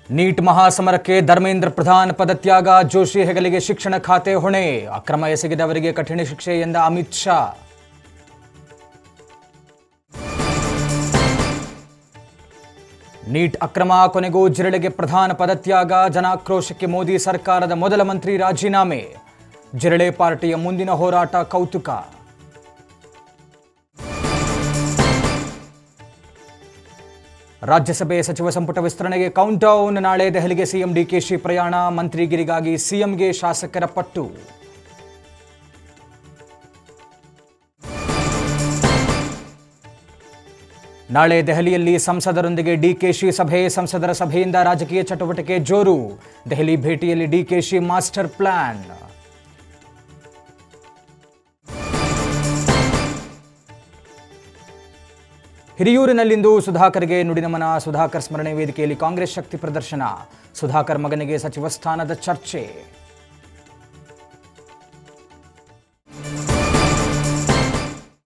Neat ಮಹಾಸಮರಕ್ಕೆ Dharmendra Pradhan ಪದತ್ಯಾಗ, Joshi ಹೆಗಲಿಗೆ ಶಿಕ್ಷಣ ಖಾತೆ ಹೊಣೆ, ಅಕ್ರಮ ಎಸಗಿದವರಿಗೆ ಕಠಿಣ ಶಿಕ್ಷೆ ಎಂದ ಅಮಿತ್ ಶಾ. ನೀಟ್ ಅಕ್ರಮ ಕೊನೆಗೂ ಜಿರಳೆಗೆ ಪ್ರಧಾನ ಪದತ್ಯಾಗ, ಜನಾಕ್ರೋಶಕ್ಕೆ ಮೋದಿ ಸರ್ಕಾರದ ಮೊದಲ ಮಂತ್ರಿ ರಾಜೀನಾಮೆ, ಜಿರಳೆ ಪಾರ್ಟಿಯ ಮುಂದಿನ ಹೋರಾಟ ಕೌತುಕ. ರಾಜ್ಯಸಭೆ ಸಚಿವ ಸಂಪುಟ ವಿಸ್ತರಣೆಗೆ ಕೌಂಟ್ ಡೌನ್, ನಾಳೆ ದೆಹಲಿಗೆ ಸಿಎಂ ಡಿಕೆಶಿ ಪ್ರಯಾಣ, ಮಂತ್ರಿಗಿರಿಗಾಗಿ ಸಿಎಂಗೆ ಶಾಸಕರ ಪಟ್ಟು. ನಾಳೆ ದೆಹಲಿಯಲ್ಲಿ ಸಂಸದರೊಂದಿಗೆ ಡಿಕೆಶಿ ಸಭೆ, ಸಂಸದರ ಸಭೆಯಿಂದ ರಾಜಕೀಯ ಚಟುವಟಿಕೆ ಜೋರು, ದೆಹಲಿ ಭೇಟಿಯಲ್ಲಿ ಡಿಕೆಶಿ ಮಾಸ್ಟರ್ ಪ್ಲಾನ್. ಹಿರಿಯೂರಿನಲ್ಲಿಂದು ಸುಧಾಕರ್ಗೆ ನುಡಿನಮನ, ಸುಧಾಕರ್ ಸ್ಮರಣೆ ವೇದಿಕೆಯಲ್ಲಿ ಕಾಂಗ್ರೆಸ್ ಶಕ್ತಿ ಪ್ರದರ್ಶನ, ಸುಧಾಕರ್ ಮಗನಿಗೆ ಸಚಿವ ಸ್ಥಾನದ ಚರ್ಚೆ.